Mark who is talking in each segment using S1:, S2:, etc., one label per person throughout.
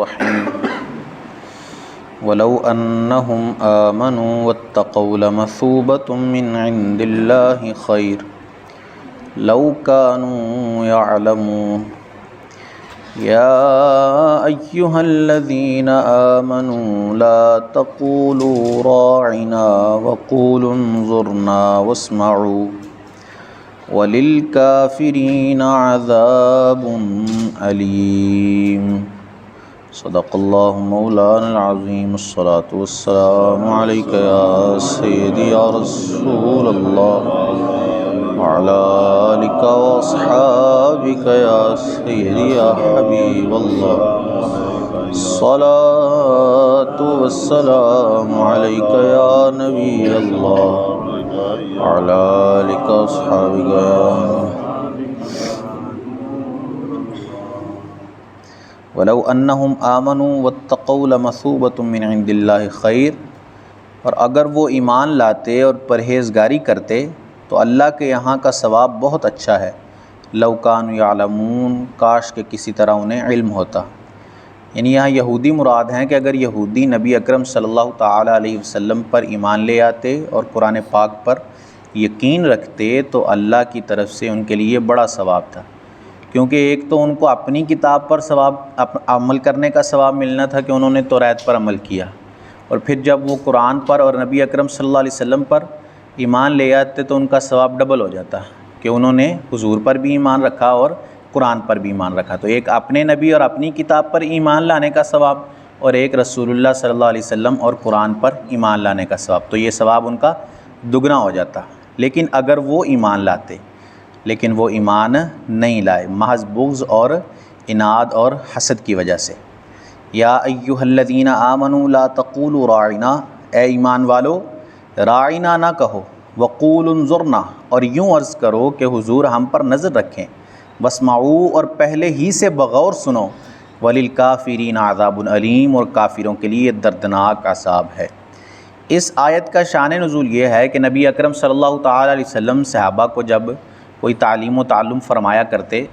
S1: الرحيم ولو أنهم آمنوا واتقوا لمثوبة من عند الله خير لو كانوا يعلمون يا أيها الذين آمنوا لا تقولوا راعنا وقولوا انظرنا واسمعوا وللكافرين عذاب أليم صدق الله مولانا العظيم الصلاة والسلام عليك يا سيدي يا رسول الله وعلى آلك وأصحابك يا سيدي يا حبيب الله الصلاة والسلام عليك يا نبي الله وعلى آلك وأصحابك يا ولو انہم آمنوا واتقوا لمثوبۃ من عند اللہ خیر، اور اگر وہ ایمان لاتے اور پرہیزگاری کرتے تو اللہ کے یہاں کا ثواب بہت اچھا ہے۔ لو کانوا یعلمون، کاش کہ کسی طرح انہیں علم ہوتا۔ یعنی یہاں یہودی مراد ہیں کہ اگر یہودی نبی اکرم صلی اللہ تعالیٰ علیہ وسلم پر ایمان لے آتے اور قرآن پاک پر یقین رکھتے تو اللہ کی طرف سے ان کے لیے بڑا ثواب تھا، کیونکہ ایک تو ان کو اپنی کتاب پر ثواب عمل کرنے کا ثواب ملنا تھا کہ انہوں نے توریت پر عمل کیا، اور پھر جب وہ قرآن پر اور نبی اکرم صلی اللہ علیہ وسلم پر ایمان لے آتے تو ان کا ثواب ڈبل ہو جاتا کہ انہوں نے حضور پر بھی ایمان رکھا اور قرآن پر بھی ایمان رکھا۔ تو ایک اپنے نبی اور اپنی کتاب پر ایمان لانے کا ثواب، اور ایک رسول اللہ صلی اللہ علیہ وسلم اور قرآن پر ایمان لانے کا ثواب، تو یہ ثواب ان کا دگنا ہو جاتا۔ لیکن اگر وہ ایمان لاتے، لیکن وہ ایمان نہیں لائے، محض بغض اور عناد اور حسد کی وجہ سے۔ یا ایھا الذین آمنوا لا تقولوا راعنا، اے ایمان والو راعنا نہ کہو، وقولوا انظرنا، اور یوں عرض کرو کہ حضور ہم پر نظر رکھیں، واسمعوا، اور پہلے ہی سے بغور سنو، وللکافرین عذاب علیم، اور کافروں کے لیے دردناک عذاب ہے۔ اس آیت کا شان نزول یہ ہے کہ نبی اکرم صلی اللہ تعالیٰ علیہ وسلم صحابہ کو جب کوئی تعلیم و تعلم فرمایا کرتے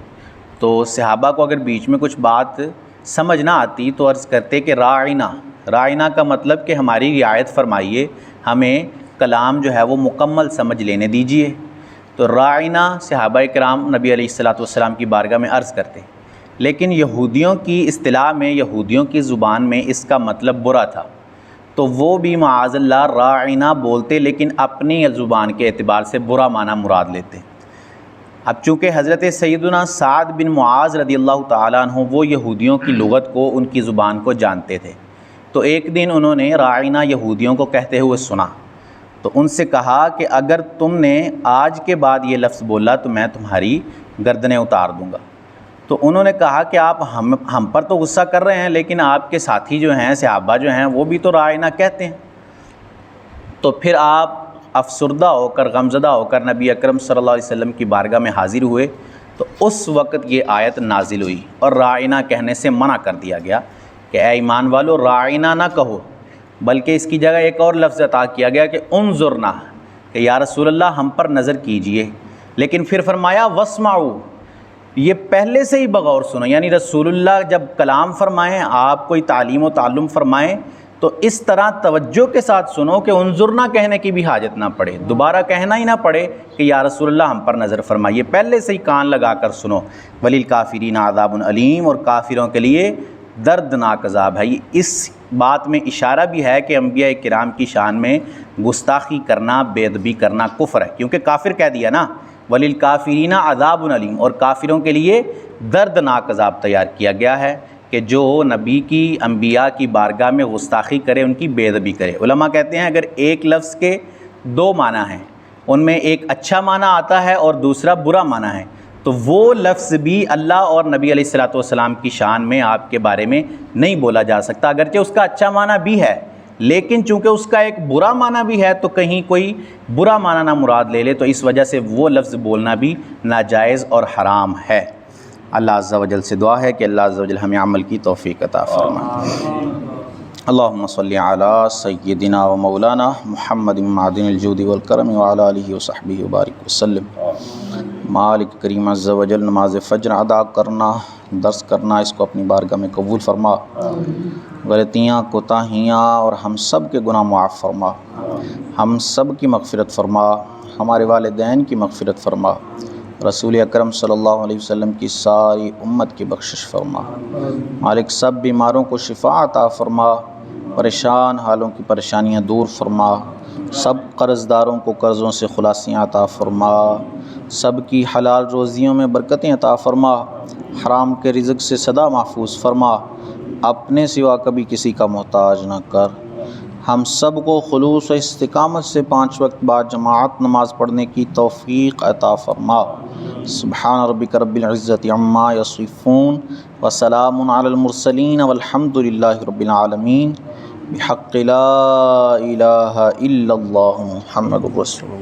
S1: تو صحابہ کو اگر بیچ میں کچھ بات سمجھ نہ آتی تو عرض کرتے کہ راعنا کا مطلب کہ ہماری رعایت فرمائیے، ہمیں کلام جو ہے وہ مکمل سمجھ لینے دیجیے۔ تو راعنا صحابہ کرام نبی علیہ الصلوۃ والسلام کی بارگاہ میں عرض کرتے، لیکن یہودیوں کی اصطلاح میں، یہودیوں کی زبان میں اس کا مطلب برا تھا، تو وہ بھی معاذ اللہ راعنا بولتے، لیکن اپنی زبان کے اعتبار سے برا معنی مراد لیتے۔ اب چونکہ حضرت سیدنا سعد بن معاذ رضی اللہ تعالیٰ عنہ وہ یہودیوں کی لغت کو، ان کی زبان کو جانتے تھے، تو ایک دن انہوں نے راعنا یہودیوں کو کہتے ہوئے سنا، تو ان سے کہا کہ اگر تم نے آج کے بعد یہ لفظ بولا تو میں تمہاری گردنیں اتار دوں گا۔ تو انہوں نے کہا کہ آپ ہم پر تو غصہ کر رہے ہیں، لیکن آپ کے ساتھی جو ہیں، صحابہ جو ہیں، وہ بھی تو راعنا کہتے ہیں۔ تو پھر آپ افسردہ ہو کر، غمزدہ ہو کر نبی اکرم صلی اللہ علیہ وسلم کی بارگاہ میں حاضر ہوئے، تو اس وقت یہ آیت نازل ہوئی اور راعنا کہنے سے منع کر دیا گیا کہ اے ایمان والو راعنا نہ کہو، بلکہ اس کی جگہ ایک اور لفظ عطا کیا گیا کہ انظرنا، کہ یا رسول اللہ ہم پر نظر کیجئے، لیکن پھر فرمایا واسمعوا، یہ پہلے سے ہی بغور سنو، یعنی رسول اللہ جب کلام فرمائیں، آپ کوئی تعلیم و تعلم فرمائیں تو اس طرح توجہ کے ساتھ سنو کہ انظرنا کہنے کی بھی حاجت نہ پڑے، دوبارہ کہنا ہی نہ پڑے کہ یا رسول اللہ ہم پر نظر فرمائیے، پہلے سے ہی کان لگا کر سنو۔ وللکافرین عذاب علیم، اور کافروں کے لیے دردناک عذاب ہے۔ اس بات میں اشارہ بھی ہے کہ انبیاء کرام کی شان میں گستاخی کرنا، بے ادبی کرنا کفر ہے، کیونکہ کافر کہہ دیا نا، وللکافرین عذاب علیم، اور کافروں کے لیے دردناک عذاب تیار کیا گیا ہے کہ جو نبی کی، انبیاء کی بارگاہ میں گستاخی کرے، ان کی بے ادبی کرے۔ علماء کہتے ہیں اگر ایک لفظ کے دو معنی ہیں، ان میں ایک اچھا معنی آتا ہے اور دوسرا برا معنی ہے، تو وہ لفظ بھی اللہ اور نبی علیہ الصلوۃ والسلام کی شان میں، آپ کے بارے میں نہیں بولا جا سکتا، اگرچہ اس کا اچھا معنی بھی ہے، لیکن چونکہ اس کا ایک برا معنی بھی ہے تو کہیں کوئی برا معنی نہ مراد لے لے، تو اس وجہ سے وہ لفظ بولنا بھی ناجائز اور حرام ہے۔ اللہ عز و جل سے دعا ہے کہ اللہ عز و جل ہمیں عمل کی توفیق عطا فرمائے۔ اللہم صلی علی سیدنا و مولانا محمد معدن الجود والکرم وعلی آلہ وصحبہ وبارک وسلم۔ مالک کریم عز و جل نماز فجر ادا کرنا درس کرنا اس کو اپنی بارگاہ میں قبول فرما، غلطیاں کوتاہیاں اور ہم سب کے گناہ معاف فرما، ہم سب کی مغفرت فرما، ہمارے والدین کی مغفرت فرما، رسول اکرم صلی اللہ علیہ وسلم کی ساری امت کی بخشش فرما۔ مالک سب بیماروں کو شفا عطا فرما، پریشان حالوں کی پریشانیاں دور فرما، سب قرض داروں کو قرضوں سے خلاصیاں عطا فرما، سب کی حلال روزیوں میں برکتیں عطا فرما، حرام کے رزق سے سدا محفوظ فرما، اپنے سوا کبھی کسی کا محتاج نہ کر، ہم سب کو خلوص و استقامت سے 5 وقت بعد جماعت نماز پڑھنے کی توفیق عطا فرما۔ سبحان ربک رب العزت عما یصفون وسلام علی المرسلین والحمد للہ رب العالمین، بحق لا الہ الا اللہ محمد رسول اللہ۔